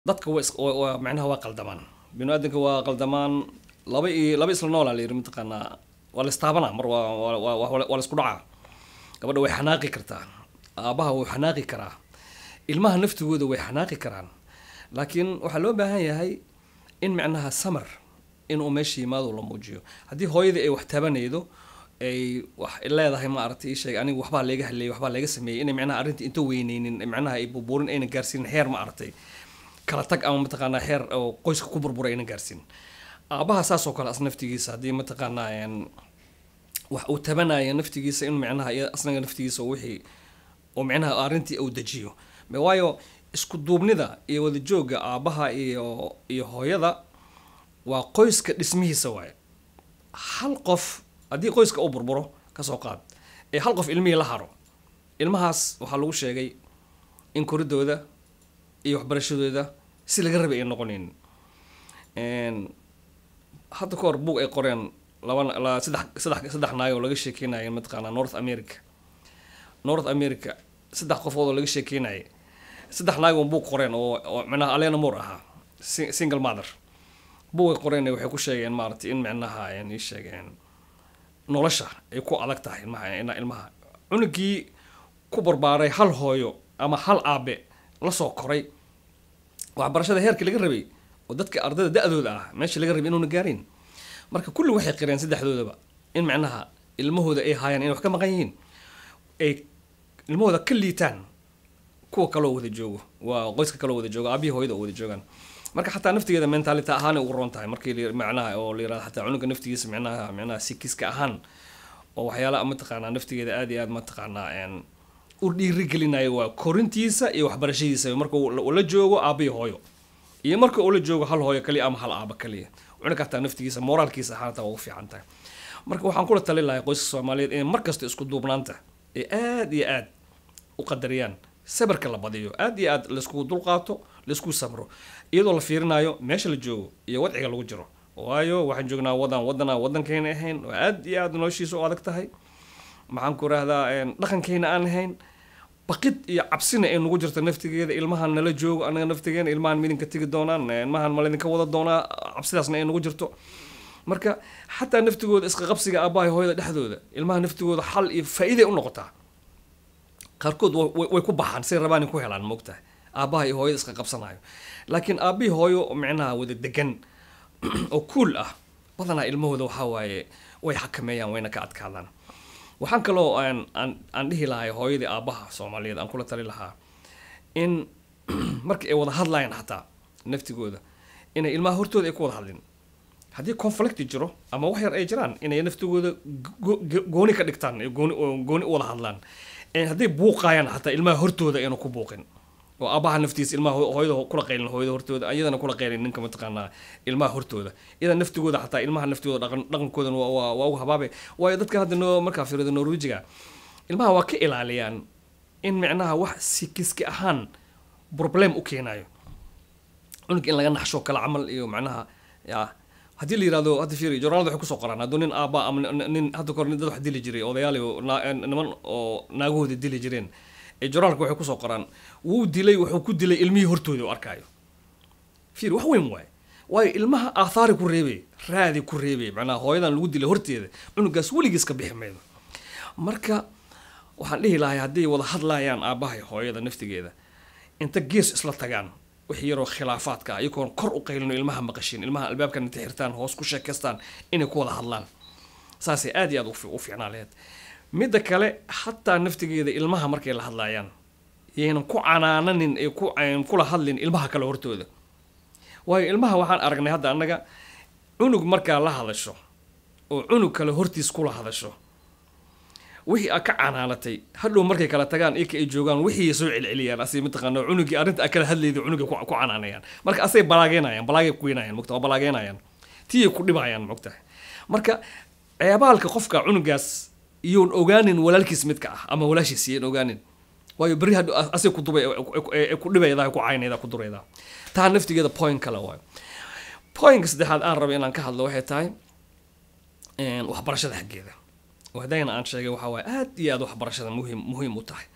dadka macnaha waa qaldamaan bini'aadanka waa qaldamaan laba isla nool la yiri mataqaanaa waa la istaabana mar waa la isku dhacaa gabadha way xanaaqi kartaa aabaha wuu xanaaqi karaa ilmaha naftigooda way xanaaqi karaan laakiin waxaa loo baahan yahay in macnaha samar inuu meesha yimaado la muujiyo haddii hooyadii ay wax tabanaydo ay wax leedahay ma aragtay sheeg anigu waxbaa laga hadlay waxbaa laga sameeyay inay macnaha arrinta inta weyneynin macnaha ay buuburin ayna gaarsiin heer ma aragtay kala tag ama mataqaanaa heer oo qoyska ku burburay ayna gaarsiin aabaha saas oo kale as naftigiisa haddii mataqaanaa wax uu tabanaya naftigiisa in macnaha asnaga naftigiisa wixii oo macnaha arrintii uu dajiyo waayo isku duubnida iyo wada jooga aabaha iyo hooyada waa qoyska dhismihiisa waaye hal qof haddii qoyska uu burburo ka soo qaad ee hal qof ilmihii la haro ilmahaas waxaa lagu sheegay in koridooda iyo waxbarashadooda si laga rabay ay noqonayn hadda ka hor buug ay qoreen saddex naag oo laga sheekeynaya mataqaanaa North America saddex qofood oo laga sheekeynaya saddex naag oo buug qoreen oo macnaha Alena Moore ahaa single mother buug ay qoreen waxay ku sheegeen maaragtay in macnaha ay sheegeen nolosha ay ku adag tahay ilmaha cunugii ku barbaaray hal hooyo ama hal aabe la soo koray waxbarashada heerkii laga rabay oo dadka ardayda da'dooda ah meesha laga rabay inuuna gaarin marka kulli waxay qireen saddexdoodaba in macnaha ilmahooda ay haayaan in wax ka maqan yihiin ay ilmahooda ka liitaan kuwa kaloo wada joogo waa qoyska kaloo wada joogo aabihii hooyada oo wada joogaan marka xataa naftigeeda mentality ahaan ay ugu roon tahay markii macnaha oo la yiraahdo xataa cunuga naftigiisa macnaha sikiska ahaan oo waxyaalaha mataqaanaa naftigeeda aad iyo aad mataqaanaa u dhiirigelinayo waa korintiisa iyo waxbarashadiisa marka uu la joogo aabihii hooyo iyo marka uu la joogo hal hooyo kaliya ama hal aaba kaliya cunuga xataa naftigiisa moraalkiisa xaalata ugu fiican tahay marka waxaan kula talin lahaa qoyska Soomaaliyeed in markasta isku duubnaanta ee aad iyo aad u qadariyaan sabarka la badiyo aad iyo aad la isku dulqaato la isku samro iyadoo la fiirinayo meesha la joogo iyo wadciga lagu jiro waayo waxaan joognaa wadankeena ahayn oo aad iyo aad noloshiisa u adag tahay maxaan ku raahdaa dhaqankeena aan ahayn baqid iyo cabsina ay nagu jirto naftigeeda ilmahan nala joogo anaga naftigeena ilmahan midinka tagi doonaan ilmahan ma idinka wada doonaa cabsidaasna ay nagu jirto marka xataa naftigooda isqa qabsiga aabaha hooyada dhexdooda ilmaha naftigooda xal iyo faa'iido u noqotaa qaarkood way ku baxaan si rabaan ku helaan moogtahay aabaha iyo hooyada isqa qabsanayo laakiin aabihii hooyo macnaha wada degan oo cool ah badanaa ilmahooda waxa waaye way xakameeyaan wayna ka adkaadaan waxaan kaloo aan dhihi lahay hooyadii aabaha Soomaaliyeed aan kula tali lahaa in markii ay wada hadlayaan xataa naftigooda inay ilmaha hortooda ay ku wada hadlin haddii conflict jiro ama wax yar ay jiraan inay naftigooda gooni ka dhigtaan gooni u wada hadlaan haddii buuqayaan xataa ilmaha hortooda aynu ku buuqin oo aabaha naftiisa ilmaha hooyada kula qaylin hooyada hortooda ayadana kula qaylin ninka mataqaanaa ilmaha hortooda iyada naftigooda xataa ilmaha naftigooda dhaqankooda waa ugu habaabe waayo dadka hadda markaa fiirada Norwegiga ilmaha waa ka ilaaliyaan in macnaha wax sikiski ahaan problem u keenayo cunug in laga naxsho kala camal iyo macnaha haddii la yiraahdo hadda fiiri joornaalada waxay ku soo qoraan hadduu nin aaba ama nin hadda kor dad wax dili jiray odayaal iyo niman oo naagahooda dili jireen joornaalka waxay ku soo qoraan wuu dilay wuxuu ku dilay ilmihii hortooda u arkaayo fiir wax weyn waayo ilmaha aathari ku reebay raadi ku reebay macnaha hooyadan lagu dilay horteeda cunugaas weligiis ka bixi meedo marka waxaan dhihi lahaa haddii wada hadlayaan aabaha iyo hooyada naftigeeda inta gees isla tagaan wixii yaroo khilaafaadka ayagoon kor u qaylino ilmaha maqashin ilmaha albaabkan inta xirtaan hoos ku sheekaystaan inay ku wada hadlaan saasay aad iyo aad u fiicnaa lahayd midda kale xataa naftigeeda ilmaha markay la hadlayaan yaynan ku canaananin ay kula hadlin ilmaha kale hortooda waayo ilmaha waxaan aragnay hadda annaga cunug markaa la hadasho oo cunug kale hortiis kula hadasho wixii ka canaanatay hadhow markay kala tagaan ay joogaan wixii soo celceliyaan asay mataqaanaa cunugii arrinta kala hadlayday cunuga ku canaanayaan marka asay balaagay ku weynayaan mogtaa balaageenayaan tii ku dhibayaan mogtaa marka ceebaalka qofka cunugaas iyoon ogaanin walaalkiis midka ah ama walaashiis iyoon ogaanin waayo bari hadhow asay ku dubay ku dhibaydaa ku caynaydaa ku duraydaa taa naftigeeda point kale waayo point saddexaad aan rabo inaan ka hadlo waxay tahay waxbarashada xaggeeda وهداينا عن شيء وحواي آد يا ذو حبرشة مهم متاح